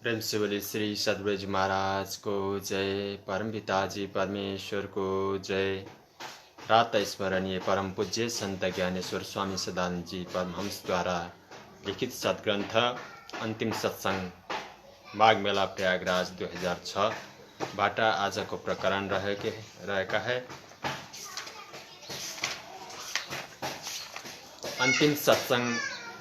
प्रेम से बोले श्री सद्गुरु जी महाराज को जय। परम पिताजी परमेश्वर को जय। प्रात स्मरणीय परम पूज्य संत ज्ञानेश्वर स्वामी सदानंद जी परमहंस द्वारा लिखित सद्ग्रंथ अंतिम सत्संग माघ मेला प्रयागराज 2006 बाट आजको प्रकरण रहेका है। अंतिम सत्संग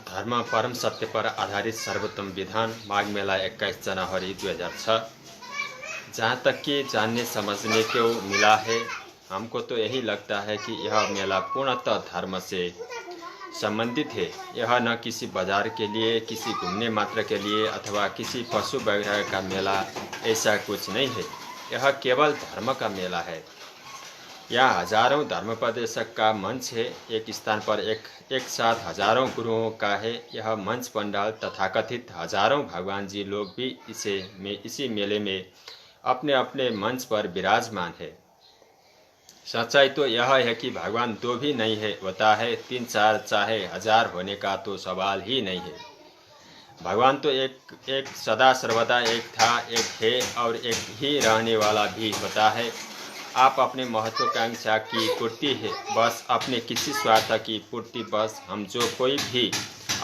धर्म परम सत्य पर आधारित सर्वोत्तम विधान माघ मेला 21 जनवरी 2006। जहाँ तक कि जानने समझने को मिला है, हमको तो यही लगता है कि यह मेला पूर्णतः धर्म से संबंधित है। यह न किसी बाजार के लिए, किसी घूमने मात्र के लिए अथवा किसी पशु वगैरह का मेला ऐसा कुछ नहीं है। यह केवल धर्म का मेला है। यहाँ हजारों धर्मोपदेशक का मंच है। एक स्थान पर एक साथ हजारों गुरुओं का है यह मंच पंडाल। तथाकथित हजारों भगवान जी लोग भी इसी मेले में अपने अपने मंच पर विराजमान है। सच्चाई तो यह है कि भगवान दो भी नहीं है होता है, 3 4 चाहे हजार होने का तो सवाल ही नहीं है। भगवान तो एक सदा सर्वदा एक था, एक है और एक ही रहने वाला भी होता है। आप अपने महत्वाकांक्षा की पूर्ति है, बस अपने किसी स्वार्थ की पूर्ति बस। हम जो कोई भी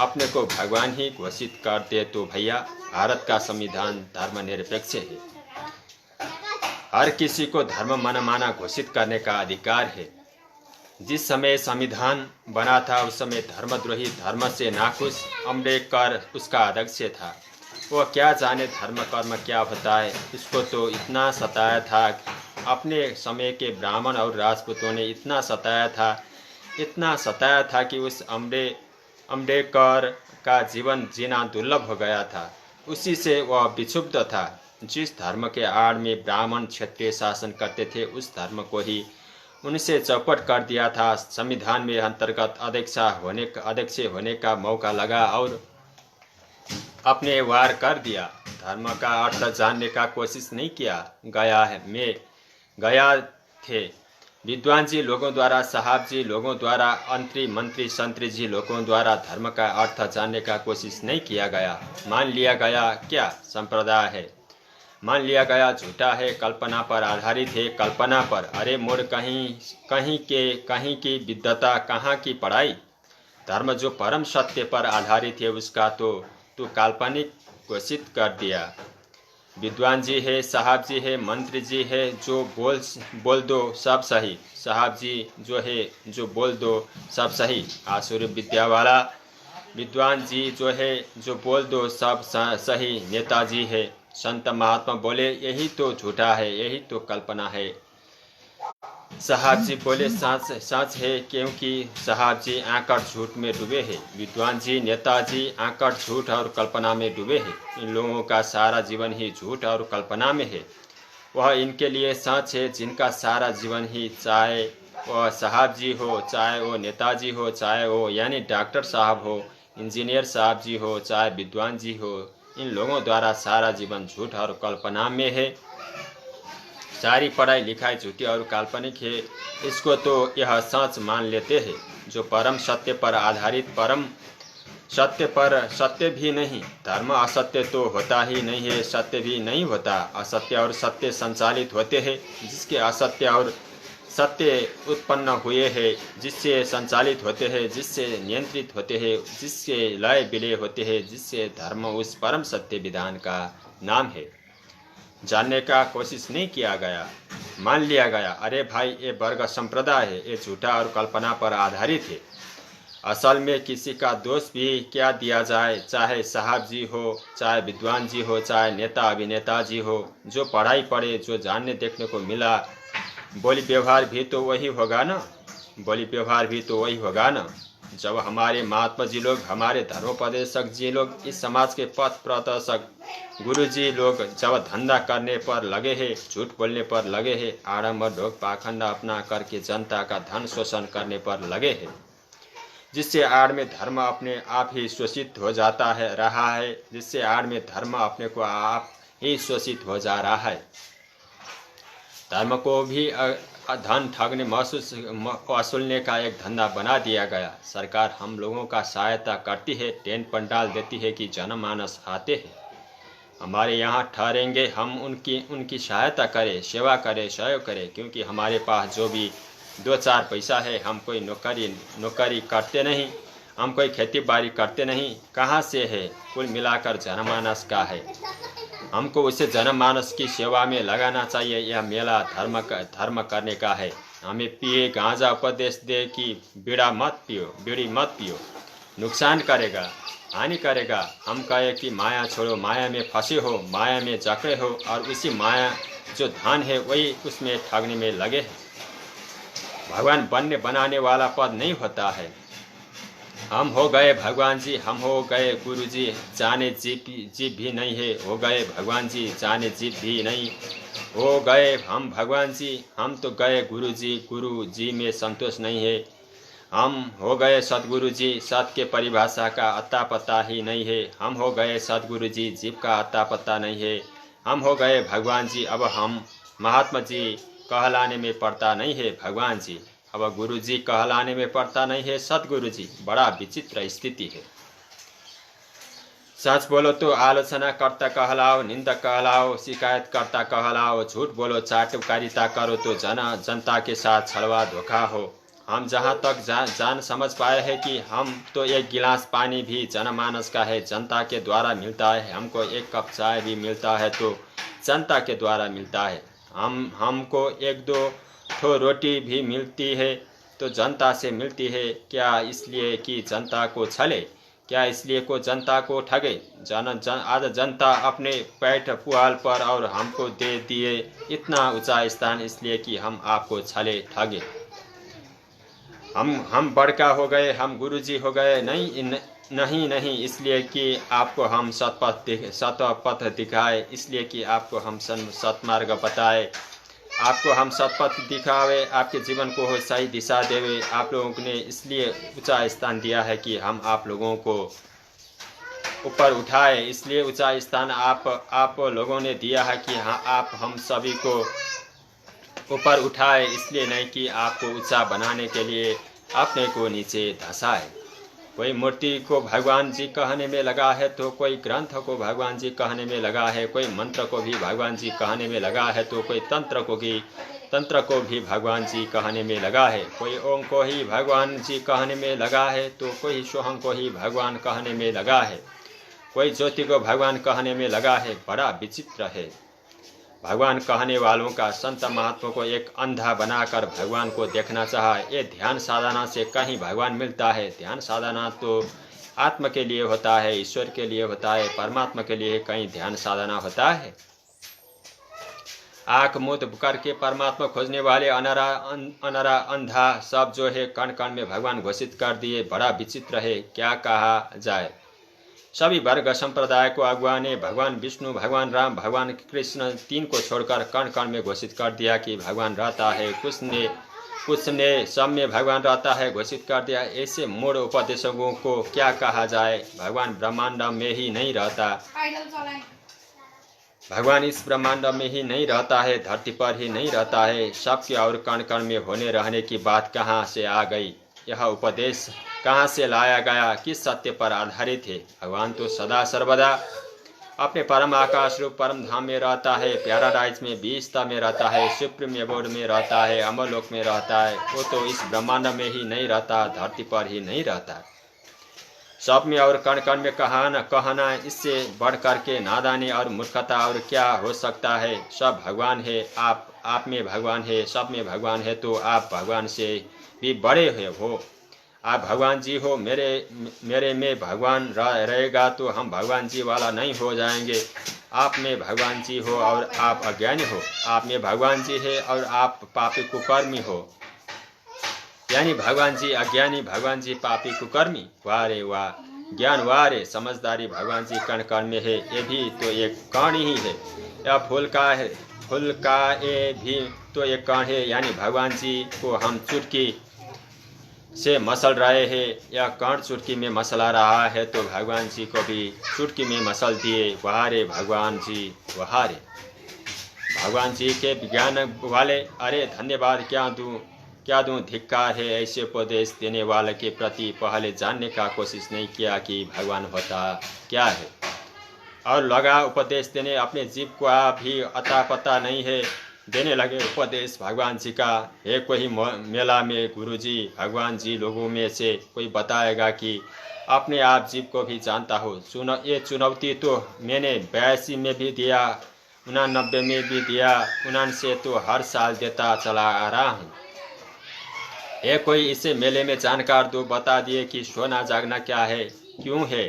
अपने को भगवान ही घोषित कर दे तो भैया, भारत का संविधान धर्मनिरपेक्ष है। हर किसी को धर्म मनमाना घोषित करने का अधिकार है। जिस समय संविधान बना था उस समय धर्मद्रोही, धर्म से नाखुश अम्बेडकर उसका अध्यक्ष था। वह क्या जाने धर्म कर्म क्या होता है, उसको तो इतना सताया था। अपने समय के ब्राह्मण और राजपूतों ने इतना सताया था कि उस अम्बेडकर का जीवन जीना दुर्लभ हो गया था। उसी से वह विक्षुब्ध था। जिस धर्म के आड़ में ब्राह्मण क्षत्रिय शासन करते थे, उस धर्म को ही उनसे चौपट कर दिया था। संविधान में अंतर्गत अध्यक्ष होने का मौका लगा और अपने वार कर दिया। धर्म का अर्थ जानने का कोशिश नहीं किया। गया थे विद्वान जी लोगों द्वारा, साहब जी लोगों द्वारा, मंत्री संतरी जी लोगों द्वारा धर्म का अर्थ जानने का कोशिश नहीं किया गया। मान लिया गया क्या संप्रदाय है, मान लिया गया झूठा है, कल्पना पर आधारित है। कल्पना पर, अरे मूढ़, कहीं की विद्वता, कहाँ की पढ़ाई। धर्म जो परम सत्य पर आधारित है उसका तो तू काल्पनिक घोषित कर दिया। विद्वान जी है, साहब जी है, मंत्री जी है, जो बोल दो सब सही। साहब जी जो है, जो बोल दो सब सही। आसुर विद्या वाला विद्वान जी जो है, जो बोल दो सब सही। नेताजी है, संत महात्मा बोले यही तो झूठा है, यही तो कल्पना है। साहब जी बोले सच है, क्योंकि साहब जी आंकड़ झूठ में डूबे हैं। विद्वान जी, नेताजी आंकड़ झूठ और कल्पना में डूबे हैं। इन लोगों का सारा जीवन ही झूठ और कल्पना में है। वह इनके लिए सच है जिनका सारा जीवन ही, चाहे वह साहब जी हो, चाहे वो नेताजी हो, चाहे वो यानी डॉक्टर साहब हो, इंजीनियर साहब जी हो, चाहे विद्वान जी हो, इन लोगों द्वारा सारा जीवन झूठ और कल्पना में है। सारी पढ़ाई लिखाई झूठी और काल्पनिक है। इसको तो यह सच मान लेते हैं। जो परम सत्य पर आधारित, परम सत्य पर सत्य भी नहीं। धर्म असत्य तो होता ही नहीं है, सत्य भी नहीं होता। असत्य और सत्य संचालित होते हैं। जिसके असत्य और सत्य उत्पन्न हुए हैं, जिससे संचालित होते हैं, जिससे नियंत्रित होते हैं, जिससे लय विलय होते हैं, जिससे धर्म उस परम सत्य विधान का नाम है। जानने का कोशिश नहीं किया गया, मान लिया गया, अरे भाई ये वर्ग संप्रदाय है, ये झूठा और कल्पना पर आधारित है। असल में किसी का दोष भी क्या दिया जाए, चाहे साहब जी हो, चाहे विद्वान जी हो, चाहे नेता अभिनेता जी हो, जो पढ़ाई पढ़े, जो जानने देखने को मिला, बोली व्यवहार भी तो वही होगा ना। जब हमारे महात्मा जी लोग, हमारे धर्मोपदेशक जी लोग, इस समाज के पथ प्रदर्शक गुरु जी लोग जब धंधा करने पर लगे हैं, झूठ बोलने पर लगे हैं, आडंबर ढोक पाखंड अपना करके जनता का धन शोषण करने पर लगे हैं, जिससे आड़ में धर्म अपने आप ही शोषित हो जाता है रहा है, जिससे आड़ में धर्म अपने को आप ही शोषित हो जा रहा है। धर्म को भी धन ठगने वसूलने का एक धंधा बना दिया गया। सरकार हम लोगों का सहायता करती है, टेंट पंडाल देती है कि जनमानस आते हैं। हमारे यहाँ ठहरेंगे, हम उनकी सहायता करें, सेवा करें, सहयोग करें, क्योंकि हमारे पास जो भी 2-4 पैसा है, हम कोई नौकरी करते नहीं, हम कोई खेती बाड़ी करते नहीं, कहाँ से है, कुल मिलाकर जनमानस का है। हमको उसे जनमानस की सेवा में लगाना चाहिए। यह मेला धर्म करने का है। हमें पिए गांजा उपदेश दे कि बीड़ी मत पियो, नुकसान करेगा, हानि करेगा। हम कहे कि माया छोड़ो, माया में फंसे हो, माया में जकड़े हो, और उसी माया जो धन है वही उसमें ठगने में लगे हैं। भगवान बनाने वाला पद नहीं होता है। हम हो गए भगवान जी, हम हो गए गुरु जी, जाने जीव भी नहीं है। हो गए भगवान जी, जाने जीव भी नहीं हो गए हम भगवान जी। हम तो गए गुरु जी में संतोष नहीं है। हम हो गए सतगुरु जी, सत के परिभाषा का अता पता ही नहीं है। हम हो गए सतगुरु जी, जीव का अता पता नहीं है। हम हो गए भगवान जी, अब हम महात्मा जी कहलाने में पड़ता नहीं है भगवान जी। अब गुरु जी कहलाने में पड़ता नहीं है सतगुरु जी। बड़ा विचित्र स्थिति है। सच बोलो तो आलोचना करता कहलाओ, निंदक कहलाओ, शिकायत करता कहलाओ। झूठ बोलो, चाटुकारिता करो तो जनता के साथ छलवा धोखा हो। हम जहाँ तक जान समझ पाए हैं कि हम तो एक गिलास पानी भी जनमानस का है, जनता के द्वारा मिलता है। हमको एक कप चाय भी मिलता है तो जनता के द्वारा मिलता है। हमको 1-2 ठो रोटी भी मिलती है तो जनता से मिलती है। क्या इसलिए कि जनता को छले? क्या इसलिए को जनता को ठगे? आज जनता अपने पेट पुआल पर और हमको दे दिए इतना ऊंचा स्थान, इसलिए कि हम आपको छले ठगे। हम बड़का हो गए, हम गुरुजी हो गए नहीं, इसलिए कि आपको हम सतपथ दिखाए, इसलिए कि आपको हम सतमार्ग बताए, आपको हम सतपथ दिखावे, आपके जीवन को हो सही दिशा देवे। आप लोगों ने इसलिए ऊंचा स्थान दिया है कि हम आप लोगों को ऊपर उठाए, इसलिए ऊंचा स्थान आप लोगों ने दिया है कि हाँ आप हम सभी को ऊपर उठाए, इसलिए नहीं कि आपको ऊंचा बनाने के लिए अपने को नीचे धंसाए। कोई मूर्ति को भगवान जी कहने में लगा है तो कोई ग्रंथ को भगवान जी कहने में लगा है, कोई मंत्र को भी भगवान जी कहने में लगा है तो कोई तंत्र को भी भगवान जी कहने में लगा है, कोई ओम को ही भगवान जी कहने में लगा है तो कोई सोहम को ही भगवान कहने में लगा है, कोई ज्योति को भगवान कहने में लगा है। बड़ा विचित्र है। भगवान कहने वालों का संत महात्मा को एक अंधा बनाकर भगवान को देखना चाहा। ये ध्यान साधना से कहीं भगवान मिलता है? ध्यान साधना तो आत्मा के लिए होता है, ईश्वर के लिए होता है, परमात्मा के लिए कहीं ध्यान साधना होता है? आँख मुद करके परमात्मा खोजने वाले अनरा अंधा सब जो है कण कण में भगवान घोषित कर दिए। बड़ा विचित्र है, क्या कहा जाए। सभी वर्ग संप्रदाय को अगुआ ने भगवान विष्णु, भगवान राम, भगवान कृष्ण 3 को छोड़कर कण कण में घोषित कर दिया कि भगवान रहता है। कुछ ने सब में भगवान रहता है घोषित कर दिया। ऐसे मूढ़ उपदेशकों को क्या कहा जाए? भगवान ब्रह्मांड में ही नहीं रहता, भगवान इस ब्रह्मांड में ही नहीं रहता है, धरती पर ही नहीं रहता है। सबके और कण कण में होने रहने की बात कहाँ से आ गई? यह उपदेश कहाँ से लाया गया? किस सत्य पर आधारित है? भगवान तो सदा सर्वदा अपने परम आकाश रूप परम धाम में रहता है, पैराडाइज में, बीजता में रहता है, सुप्रीम एबोर्ड में रहता है, अमरलोक में रहता है। वो तो इस ब्रह्मांड में ही नहीं रहता, धरती पर ही नहीं रहता। सब में और कण कण में कहना इससे बढ़ करके नादानी और मूर्खता और क्या हो सकता है? सब भगवान है, आप में भगवान है, सब में भगवान है तो आप भगवान से भी बड़े हो। आप भगवान जी हो, मेरे में भगवान रहेगा तो हम भगवान जी वाला नहीं हो जाएंगे। आप में भगवान जी हो और आप अज्ञानी हो, आप में भगवान जी है और आप पापी कुकर्मी हो। यानी भगवान जी अज्ञानी, भगवान जी पापी कुकर्मी। वाह रे वाह, ज्ञान वाह रे, समझदारी भगवान जी कण कण में है। ये भी तो एक कण ही है, या फूल का है, फूल का ये भी तो एक कण है। यानी भगवान जी को हम चुटकी से मसल रहे हैं या कण चुटकी में मसला रहा है तो भगवान जी को भी चुटकी में मसल दिए। वाह रे भगवान जी, वाह रे भगवान जी के विज्ञान वाले। अरे धन्यवाद क्या दूं, धिक्कार है ऐसे उपदेश देने वाले के प्रति। पहले जानने का कोशिश नहीं किया कि भगवान होता क्या है। और लगा उपदेश देने, अपने जीव को भी अता पता नहीं है। देने लगे उपदेश भगवान जी का। है कोई मेला में गुरुजी भगवान जी लोगों में से कोई बताएगा कि अपने आप जीव को भी जानता हो। ये चुनौती तो मैंने 82 में भी दिया, 89 में भी दिया, 79 तो हर साल देता चला आ रहा हूँ। है कोई इसे मेले में जानकार दो, बता दिए कि सोना जागना क्या है, क्यों है।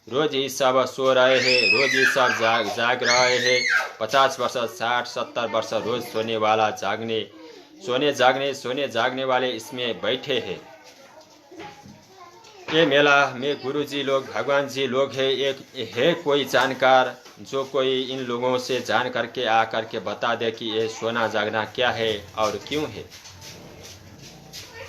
रोज ही सब सो रहे हैं, रोज ही सब जाग रहे हैं। 50 वर्ष 60 70 वर्ष रोज सोने वाला जागने, सोने जागने वाले इसमें बैठे हैं। ये मेला में गुरुजी लोग भगवान जी लोग है। एक है कोई जानकार जो कोई इन लोगों से जान करके आ करके बता दे कि ये सोना जागना क्या है और क्यों है।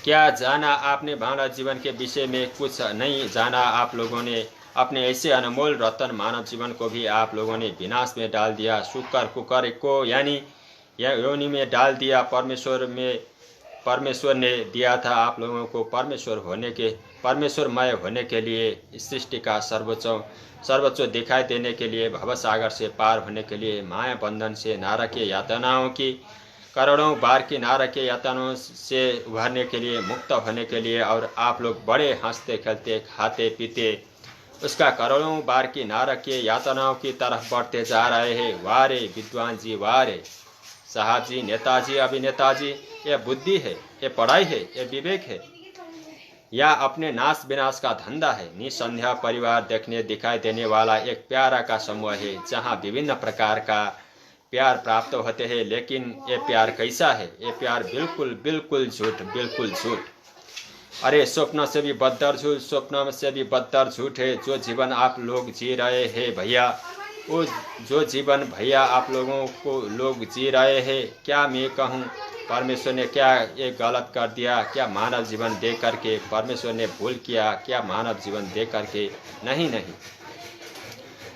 क्या जाना आपने मानव जीवन के विषय में? कुछ नहीं जाना आप लोगों ने। अपने ऐसे अनमोल रतन मानव जीवन को भी आप लोगों ने विनाश में डाल दिया। शुक्र कुकर को यानी योनि में डाल दिया। परमेश्वर ने दिया था आप लोगों को परमेश्वरमय होने के लिए, सृष्टि का सर्वोच्च दिखाई देने के लिए, भवसागर से पार होने के लिए, माया बंधन से नारकीय यातनाओं की करोड़ों बार की नारकीय यातनाओं से उभरने के लिए, मुक्त होने के लिए। और आप लोग बड़े हंसते खेलते खाते पीते उसका करोड़ों बार की नारकीय यातनाओं की तरफ बढ़ते जा रहे हैं। वारे विद्वान जी, वारे साहब जी, नेताजी, अभिनेताजी, ये बुद्धि है, ये पढ़ाई है, ये विवेक है, या अपने नाश विनाश का धंधा है। निसंदेह परिवार देखने दिखाई देने वाला एक प्यारा का समूह है, जहाँ विभिन्न प्रकार का प्यार प्राप्त होते हैं। लेकिन ये प्यार कैसा है? ये प्यार बिल्कुल झूठ, बिल्कुल झूठ। अरे स्वप्न से भी बदतर झूठ, स्वप्न से भी बदतर झूठ है जो जीवन आप लोग जी रहे हैं भैया। वो जो जीवन भैया आप लोगों को लोग जी रहे हैं, क्या मैं कहूँ, परमेश्वर ने क्या ये गलत कर दिया? क्या मानव जीवन दे करके परमेश्वर ने भूल किया? क्या मानव जीवन दे करके? नहीं।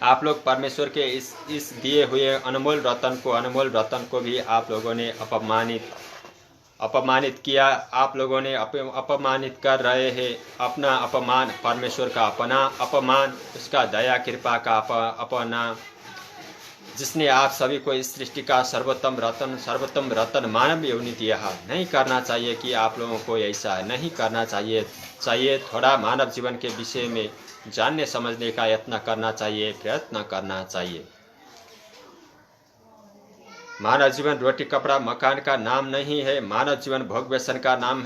आप लोग परमेश्वर के इस दिए हुए अनमोल रतन को भी आप लोगों ने अपमानित किया। आप लोगों ने अपमानित कर रहे हैं। अपना अपमान, परमेश्वर का अपना अपमान, उसका दया कृपा का अपना, जिसने आप सभी को इस सृष्टि का सर्वोत्तम रतन मानव योनि दिया है। नहीं करना चाहिए कि आप लोगों को ऐसा नहीं करना चाहिए। थोड़ा मानव जीवन के विषय में जानने समझने का यत्न करना चाहिए, प्रयत्न करना चाहिए। मानव जीवन रोटी कपड़ा मकान का नाम नहीं है। मानव जीवन भोग व्यसन का नाम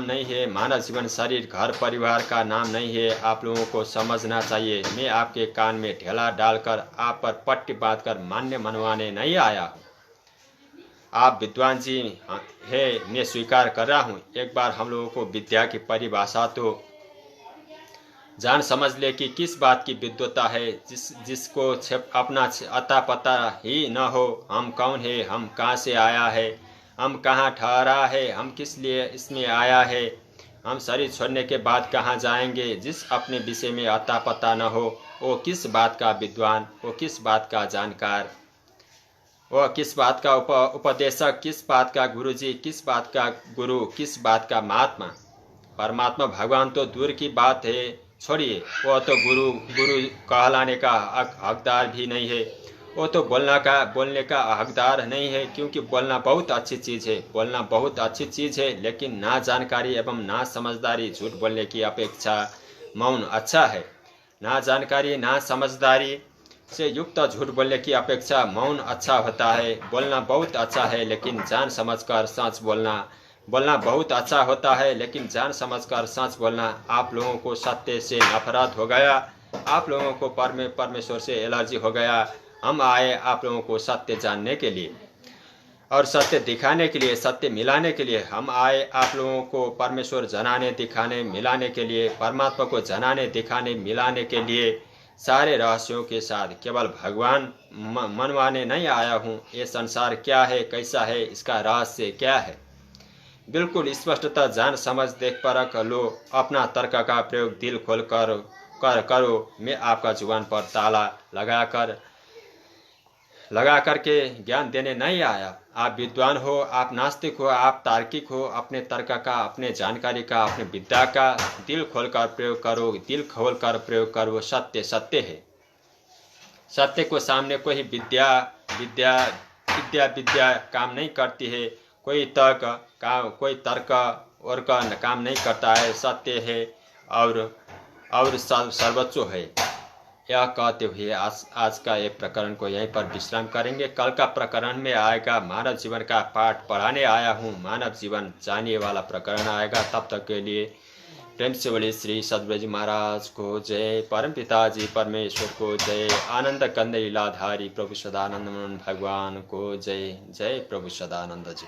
नहीं है। मानव जीवन शरीर घर परिवार का नाम नहीं है। आप लोगों को समझना चाहिए। मैं आपके कान में ढेला डालकर आप पर पट्टी बांधकर मान्य मनवाने नहीं आया हूँ। आप विद्वान जी है, मैं स्वीकार कर रहा हूँ। एक बार हम लोगों को विद्या की परिभाषा तो जान समझ ले कि किस बात की विद्वता है। जिसको अपना अता पता ही न हो, हम कौन है, हम कहाँ से आया है, हम कहाँ ठहरा है, हम किस लिए इसमें आया है, हम शरीर छोड़ने के बाद कहाँ जाएंगे। जिस अपने विषय में अता पता न हो, वो किस बात का विद्वान, वो किस बात का जानकार, वो किस बात का उपदेशक, किस बात का गुरुजी, किस बात का गुरु, किस बात का महात्मा। परमात्मा भगवान तो दूर की बात है, छोड़िए। वो तो गुरु कहलाने का हकदार भी नहीं है। वो तो बोलने का हकदार नहीं है, क्योंकि बोलना बहुत अच्छी चीज़ है, लेकिन ना जानकारी एवं ना समझदारी, झूठ बोलने की अपेक्षा मौन अच्छा है। ना जानकारी ना समझदारी से युक्त झूठ बोलने की अपेक्षा मौन अच्छा होता है। बोलना बहुत अच्छा है, लेकिन जान समझकर सच बोलना बहुत अच्छा होता है, लेकिन जान समझकर सच बोलना। आप लोगों को सत्य से नफरत हो गया, आप लोगों को परमेश्वर से एलर्जी हो गया। हम आए आप लोगों को सत्य जानने के लिए और सत्य दिखाने के लिए, सत्य मिलाने के लिए। हम आए आप लोगों को परमेश्वर जनाने, दिखाने, मिलाने के लिए, परमात्मा को जनाने, दिखाने, मिलाने के लिए, सारे रहस्यों के साथ। केवल भगवान मनवाने नहीं आया हूँ। ये संसार क्या है, कैसा है, इसका रहस्य क्या है, बिल्कुल स्पष्टता जान समझ देख परख लो। अपना तर्क का प्रयोग दिल खोल कर करो। मैं आपका जुबान पर ताला लगा करके ज्ञान देने नहीं आया। आप विद्वान हो, आप नास्तिक हो, आप तार्किक हो, अपने तर्क का, अपने जानकारी का, अपने विद्या का दिल खोल कर प्रयोग करो। दिल खोल कर प्रयोग करो। सत्य सत्य है, सत्य को सामने कोई विद्या काम नहीं करती है, कोई तर्क और का काम नहीं करता है। सत्य है और सर्वोच्च है। यह कहते हुए आज का ये प्रकरण को यहीं पर विश्राम करेंगे। कल का प्रकरण में आएगा मानव जीवन का पाठ पढ़ाने आया हूँ, मानव जीवन जानिए वाला प्रकरण आएगा। तब तक के लिए प्रेम से बोले श्री सद्गुरु जी महाराज को जय, परम पिताजी परमेश्वर को जय, आनंद कंद लीलाधारी प्रभु सदानंद भगवान को जय। जय प्रभु सदानंद जी।